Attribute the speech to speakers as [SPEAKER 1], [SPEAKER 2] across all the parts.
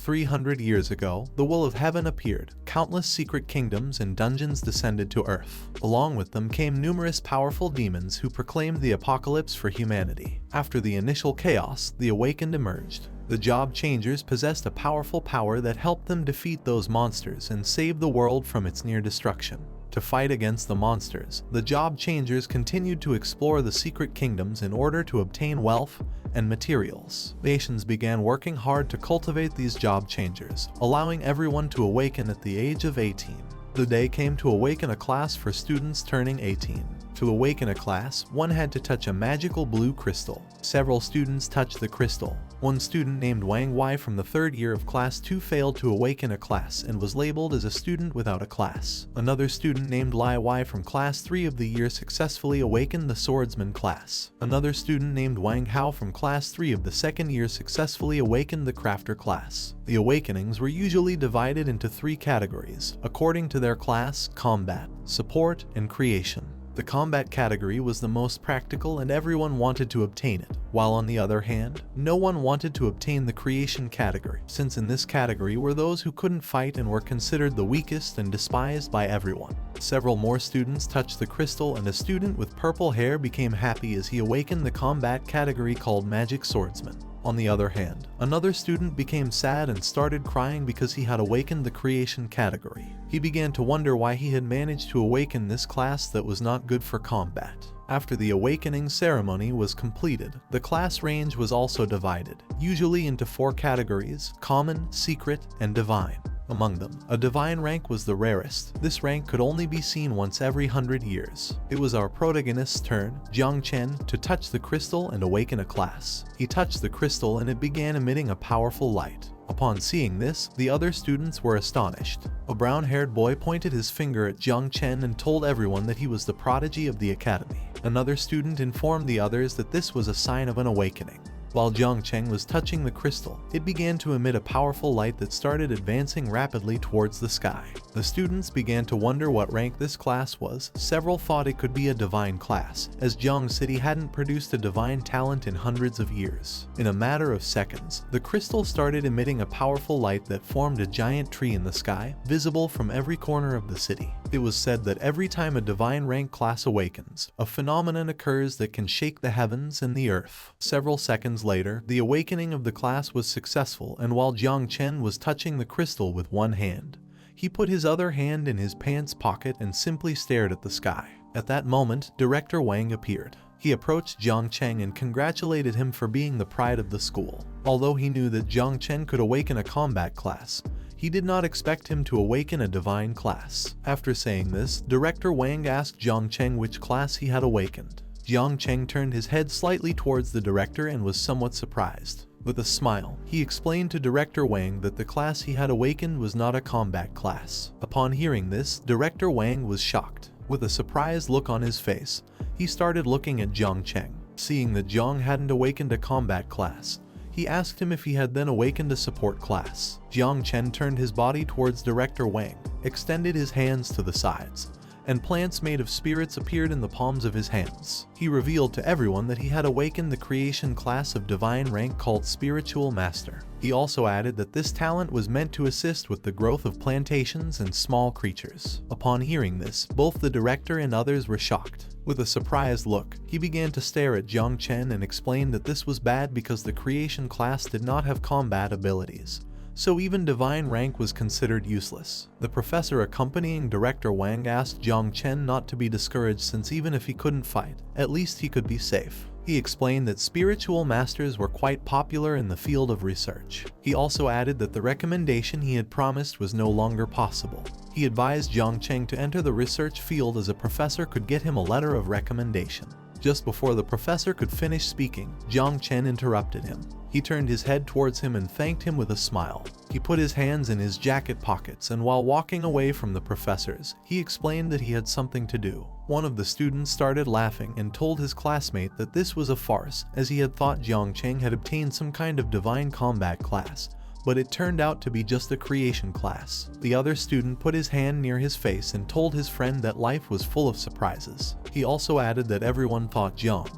[SPEAKER 1] 300 years ago, the will of heaven appeared. Countless secret kingdoms and dungeons descended to Earth. Along with them came numerous powerful demons who proclaimed the apocalypse for humanity. After the initial chaos, the awakened emerged. The Job Changers possessed a powerful power that helped them defeat those monsters and save the world from its near destruction. To fight against the monsters, the Job Changers continued to explore the secret kingdoms in order to obtain wealth and materials. Nations began working hard to cultivate these Job Changers, allowing everyone to awaken at the age of 18. The day came to awaken a class for students turning 18. To awaken a class, one had to touch a magical blue crystal. Several students touched the crystal. One student named Wang Wei from the 3rd year of Class 2 failed to awaken a class and was labeled as a student without a class. Another student named Lai Wei from Class 3 of the year successfully awakened the swordsman class. Another student named Wang Hao from Class 3 of the 2nd year successfully awakened the crafter class. The awakenings were usually divided into 3 categories, according to their class: combat, support, and creation. The combat category was the most practical and everyone wanted to obtain it, while on the other hand, no one wanted to obtain the creation category, since in this category were those who couldn't fight and were considered the weakest and despised by everyone. Several more students touched the crystal and a student with purple hair became happy as he awakened the combat category called Magic Swordsman. On the other hand, another student became sad and started crying because he had awakened the creation category. He began to wonder why he had managed to awaken this class that was not good for combat. After the awakening ceremony was completed, the class range was also divided, usually into 4 categories: common, secret, and divine. Among them, a divine rank was the rarest. This rank could only be seen once every 100 years. It was our protagonist's turn, Jong Chen, to touch the crystal and awaken a class. He touched the crystal and it began emitting a powerful light. Upon seeing this, the other students were astonished. A brown-haired boy pointed his finger at Jong Chen and told everyone that he was the prodigy of the academy. Another student informed the others that this was a sign of an awakening. While Jong Chen was touching the crystal, it began to emit a powerful light that started advancing rapidly towards the sky. The students began to wonder what rank this class was. Several thought it could be a divine class, as Jong City hadn't produced a divine talent in hundreds of years. In a matter of seconds, the crystal started emitting a powerful light that formed a giant tree in the sky, visible from every corner of the city. It was said that every time a divine rank class awakens, a phenomenon occurs that can shake the heavens and the earth. Several seconds later, the awakening of the class was successful, and while Jong Chen was touching the crystal with one hand, he put his other hand in his pants pocket and simply stared at the sky. At that moment, Director Wang appeared. He approached Jong Chen and congratulated him for being the pride of the school. Although he knew that Jong Chen could awaken a combat class, he did not expect him to awaken a divine class. After saying this, Director Wang asked Jong Chen which class he had awakened. Jong Chen turned his head slightly towards the director and was somewhat surprised. With a smile, he explained to Director Wang that the class he had awakened was not a combat class. Upon hearing this, Director Wang was shocked. With a surprised look on his face, he started looking at Jong Chen. Seeing that Jong hadn't awakened a combat class, he asked him if he had then awakened a support class. Jong Chen turned his body towards Director Wang, extended his hands to the sides, and plants made of spirits appeared in the palms of his hands. He revealed to everyone that he had awakened the creation class of divine rank called Spiritual Master. He also added that this talent was meant to assist with the growth of plantations and small creatures. Upon hearing this, both the director and others were shocked. With a surprised look, he began to stare at Jong Chen and explained that this was bad because the creation class did not have combat abilities, so even divine rank was considered useless. The professor accompanying Director Wang asked Jong Chen not to be discouraged since even if he couldn't fight, at least he could be safe. He explained that spiritual masters were quite popular in the field of research. He also added that the recommendation he had promised was no longer possible. He advised Jong Chen to enter the research field as a professor could get him a letter of recommendation. Just before the professor could finish speaking, Jong Chen interrupted him. He turned his head towards him and thanked him with a smile. He put his hands in his jacket pockets and while walking away from the professors, he explained that he had something to do. One of the students started laughing and told his classmate that this was a farce, as he had thought Jong Chen had obtained some kind of divine combat class, but it turned out to be just a creation class. The other student put his hand near his face and told his friend that life was full of surprises. He also added that everyone thought Jong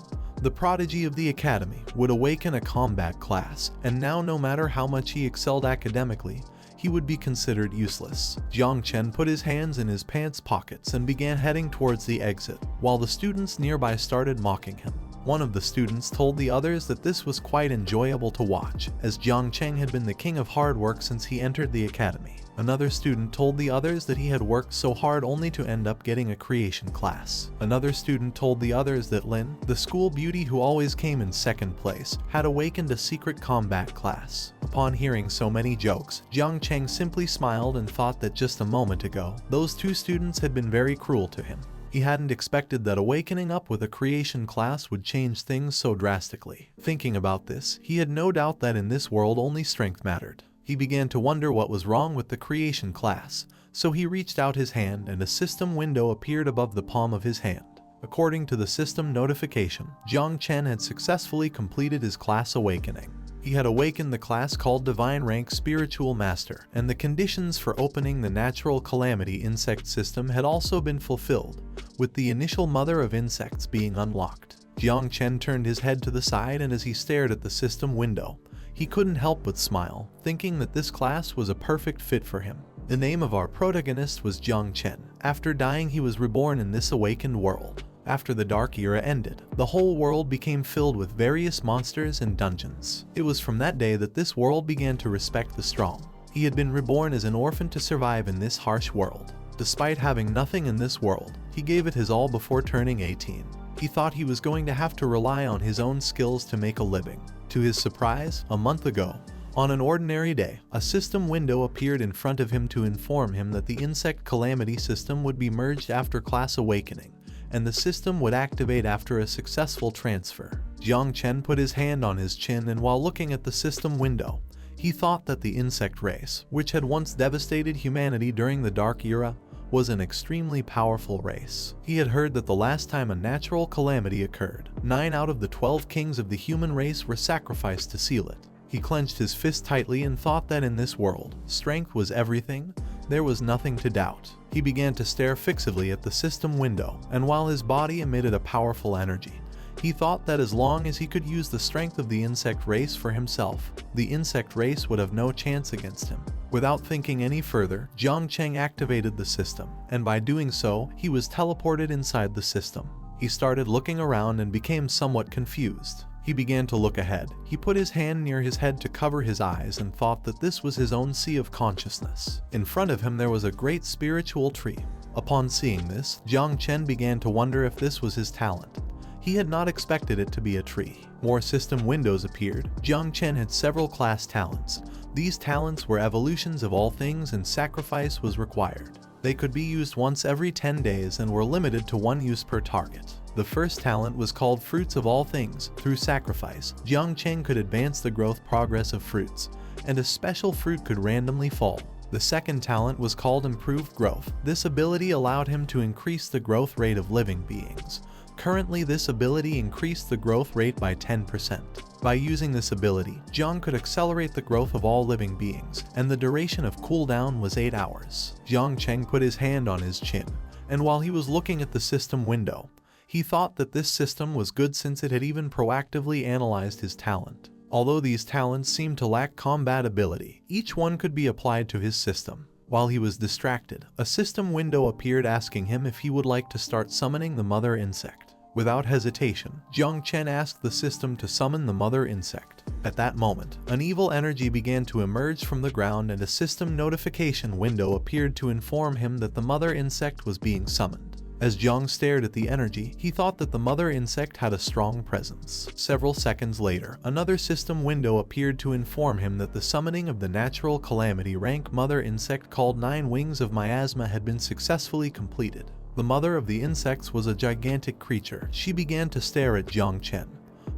[SPEAKER 1] the prodigy of the academy, would awaken a combat class, and now no matter how much he excelled academically, he would be considered useless. Jong Chen put his hands in his pants pockets and began heading towards the exit, while the students nearby started mocking him. One of the students told the others that this was quite enjoyable to watch, as Jong Chen had been the king of hard work since he entered the academy. Another student told the others that he had worked so hard only to end up getting a creation class. Another student told the others that Lin, the school beauty who always came in second place, had awakened a secret combat class. Upon hearing so many jokes, Jong Chen simply smiled and thought that just a moment ago, those two students had been very cruel to him. He hadn't expected that awakening up with a creation class would change things so drastically. Thinking about this, he had no doubt that in this world only strength mattered. He began to wonder what was wrong with the creation class, so he reached out his hand and a system window appeared above the palm of his hand. According to the system notification, Jong Chen had successfully completed his class awakening. He had awakened the class called Divine Rank Spiritual Master, and the conditions for opening the Natural Calamity insect system had also been fulfilled, with the initial Mother of Insects being unlocked. Jong Chen turned his head to the side, and as he stared at the system window, he couldn't help but smile, thinking that this class was a perfect fit for him. The name of our protagonist was Jong Chen. After dying, he was reborn in this awakened world. After the Dark Era ended, the whole world became filled with various monsters and dungeons. It was from that day that this world began to respect the strong. He had been reborn as an orphan to survive in this harsh world. Despite having nothing in this world, he gave it his all before turning 18. He thought he was going to have to rely on his own skills to make a living. To his surprise, a month ago, on an ordinary day, a system window appeared in front of him to inform him that the Insect Calamity system would be merged after class awakening, and the system would activate after a successful transfer. Jong Chen put his hand on his chin, and while looking at the system window, he thought that the insect race, which had once devastated humanity during the Dark Era, was an extremely powerful race. He had heard that the last time a natural calamity occurred, 9 out of the 12 kings of the human race were sacrificed to seal it. He clenched his fist tightly and thought that in this world, strength was everything. There was nothing to doubt. He began to stare fixedly at the system window, and while his body emitted a powerful energy, he thought that as long as he could use the strength of the insect race for himself, the insect race would have no chance against him. Without thinking any further, Jong Chen activated the system, and by doing so, he was teleported inside the system. He started looking around and became somewhat confused. He began to look ahead. He put his hand near his head to cover his eyes and thought that this was his own sea of consciousness. In front of him there was a great spiritual tree. Upon seeing this, Jong Chen began to wonder if this was his talent. He had not expected it to be a tree. More system windows appeared. Jong Chen had several class talents. These talents were evolutions of all things, and sacrifice was required. They could be used once every 10 days and were limited to 1 use per target. The first talent was called Fruits of All Things. Through sacrifice, Jong Chen could advance the growth progress of fruits, and a special fruit could randomly fall. The second talent was called Improved Growth. This ability allowed him to increase the growth rate of living beings. Currently, this ability increased the growth rate by 10%. By using this ability, Jong could accelerate the growth of all living beings, and the duration of cooldown was 8 hours. Jong Chen put his hand on his chin, and while he was looking at the system window, he thought that this system was good since it had even proactively analyzed his talent. Although these talents seemed to lack combat ability, each one could be applied to his system. While he was distracted, a system window appeared asking him if he would like to start summoning the mother insect. Without hesitation, Jong Chen asked the system to summon the mother insect. At that moment, an evil energy began to emerge from the ground, and a system notification window appeared to inform him that the mother insect was being summoned. As Jong stared at the energy, he thought that the mother insect had a strong presence. Several seconds later, another system window appeared to inform him that the summoning of the natural calamity rank mother insect called 9 Wings of Miasma had been successfully completed. The mother of the insects was a gigantic creature. She began to stare at Jong Chen,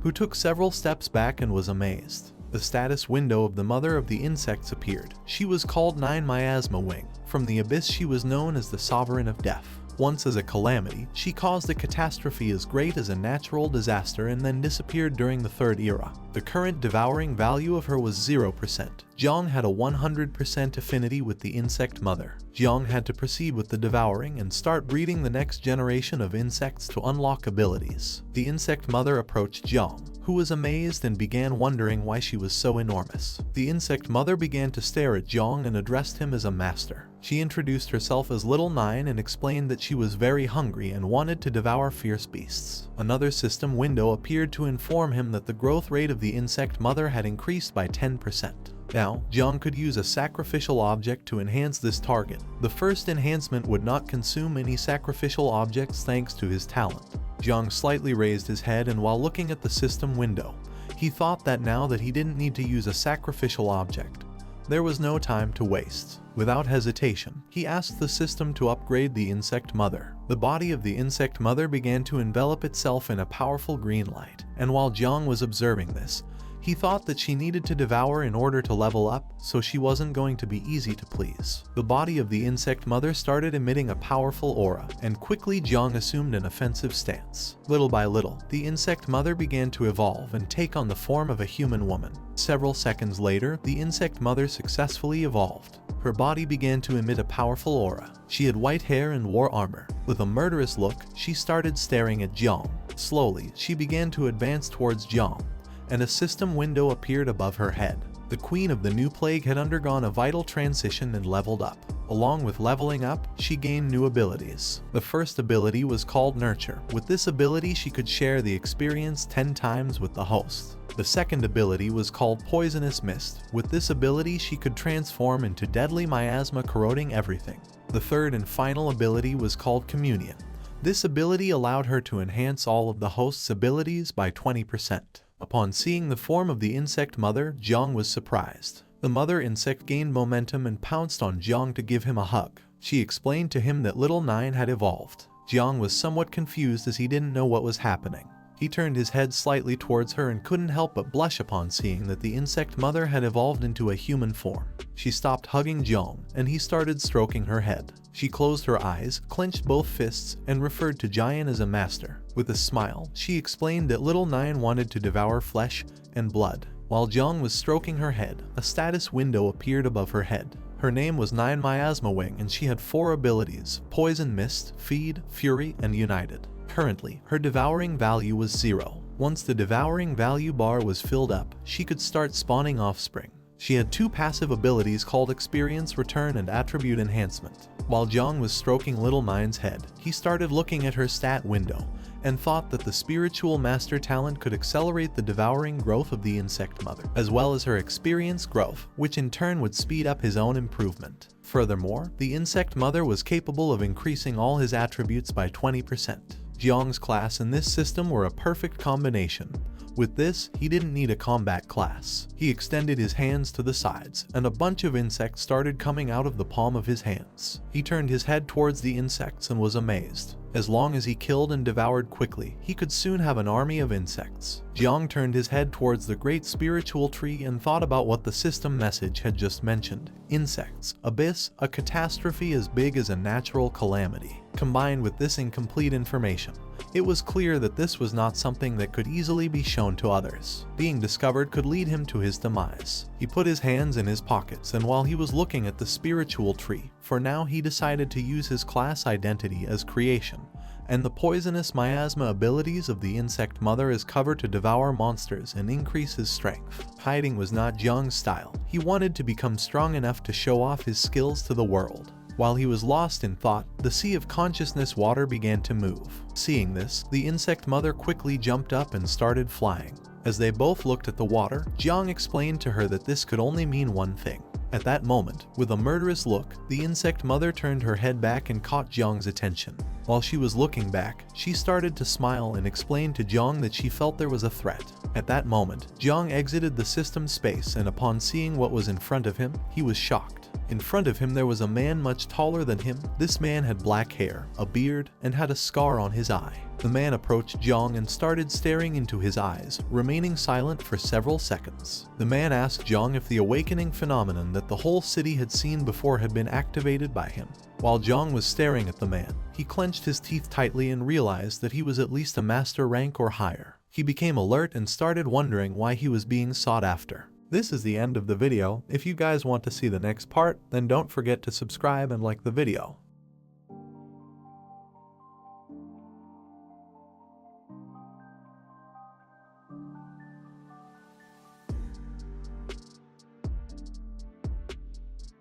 [SPEAKER 1] who took several steps back and was amazed. The status window of the mother of the insects appeared. She was called 9 Miasma Wing. From the abyss she was known as the Sovereign of Death. Once as a calamity, she caused a catastrophe as great as a natural disaster and then disappeared during the Third Era. The current devouring value of her was 0%. Jong had a 100% affinity with the insect mother. Jong had to proceed with the devouring and start breeding the next generation of insects to unlock abilities. The insect mother approached Jong, who was amazed and began wondering why she was so enormous. The insect mother began to stare at Jong and addressed him as a master. She introduced herself as Little Nine and explained that she was very hungry and wanted to devour fierce beasts. Another system window appeared to inform him that the growth rate of the insect mother had increased by 10%. Now, Jong could use a sacrificial object to enhance this target. The first enhancement would not consume any sacrificial objects thanks to his talent. Jong slightly raised his head, and while looking at the system window, he thought that now that he didn't need to use a sacrificial object, there was no time to waste. Without hesitation, he asked the system to upgrade the insect mother. The body of the insect mother began to envelop itself in a powerful green light, and while Jong was observing this, he thought that she needed to devour in order to level up, so she wasn't going to be easy to please. The body of the insect mother started emitting a powerful aura, and quickly Jong assumed an offensive stance. Little by little, the insect mother began to evolve and take on the form of a human woman. Several seconds later, the insect mother successfully evolved. Her body began to emit a powerful aura. She had white hair and wore armor. With a murderous look, she started staring at Jong. Slowly, she began to advance towards Jong, and a system window appeared above her head. The Queen of the New Plague had undergone a vital transition and leveled up. Along with leveling up, she gained new abilities. The first ability was called Nurture. With this ability, she could share the experience 10 times with the host. The second ability was called Poisonous Mist. With this ability, she could transform into deadly miasma, corroding everything. The third and final ability was called Communion. This ability allowed her to enhance all of the host's abilities by 20%. Upon seeing the form of the insect mother, Jong was surprised. The mother insect gained momentum and pounced on Jong to give him a hug. She explained to him that Little Nine had evolved. Jong was somewhat confused as he didn't know what was happening. He turned his head slightly towards her and couldn't help but blush upon seeing that the insect mother had evolved into a human form. She stopped hugging Jong, and he started stroking her head. She closed her eyes, clenched both fists, and referred to Jian as a master. With a smile, she explained that Little Nine wanted to devour flesh and blood. While Jong was stroking her head, a status window appeared above her head. Her name was Nine Miasma Wing, and she had 4 abilities: Poison Mist, Feed, Fury, and United. Currently, her devouring value was 0. Once the devouring value bar was filled up, she could start spawning offspring. She had 2 passive abilities called Experience Return and Attribute Enhancement. While Jong was stroking Little Nine's head, he started looking at her stat window and thought that the spiritual master talent could accelerate the devouring growth of the insect mother, as well as her experience growth, which in turn would speed up his own improvement. Furthermore, the insect mother was capable of increasing all his attributes by 20%. Jong's class and this system were a perfect combination. With this, he didn't need a combat class. He extended his hands to the sides, and a bunch of insects started coming out of the palm of his hands. He turned his head towards the insects and was amazed. As long as he killed and devoured quickly, he could soon have an army of insects. Jong turned his head towards the great spiritual tree and thought about what the system message had just mentioned. Insects, abyss, a catastrophe as big as a natural calamity. Combined with this incomplete information, it was clear that this was not something that could easily be shown to others. Being discovered could lead him to his demise. He put his hands in his pockets, and while he was looking at the spiritual tree, for now he decided to use his class identity as creation, and the poisonous miasma abilities of the insect mother as cover to devour monsters and increase his strength. Hiding was not Jong's style. He wanted to become strong enough to show off his skills to the world. While he was lost in thought, the sea of consciousness water began to move. Seeing this, the insect mother quickly jumped up and started flying. As they both looked at the water, Jong explained to her that this could only mean one thing. At that moment, with a murderous look, the insect mother turned her head back and caught Jong's attention. While she was looking back, she started to smile and explained to Jong that she felt there was a threat. At that moment, Jong exited the system space, and upon seeing what was in front of him, he was shocked. In front of him there was a man much taller than him. This man had black hair, a beard, and had a scar on his eye. The man approached Jong and started staring into his eyes, remaining silent for several seconds. The man asked Jong if the awakening phenomenon that the whole city had seen before had been activated by him. While Jong was staring at the man, he clenched his teeth tightly and realized that he was at least a master rank or higher. He became alert and started wondering why he was being sought after. This is the end of the video. If you guys want to see the next part, then don't forget to subscribe and like the video.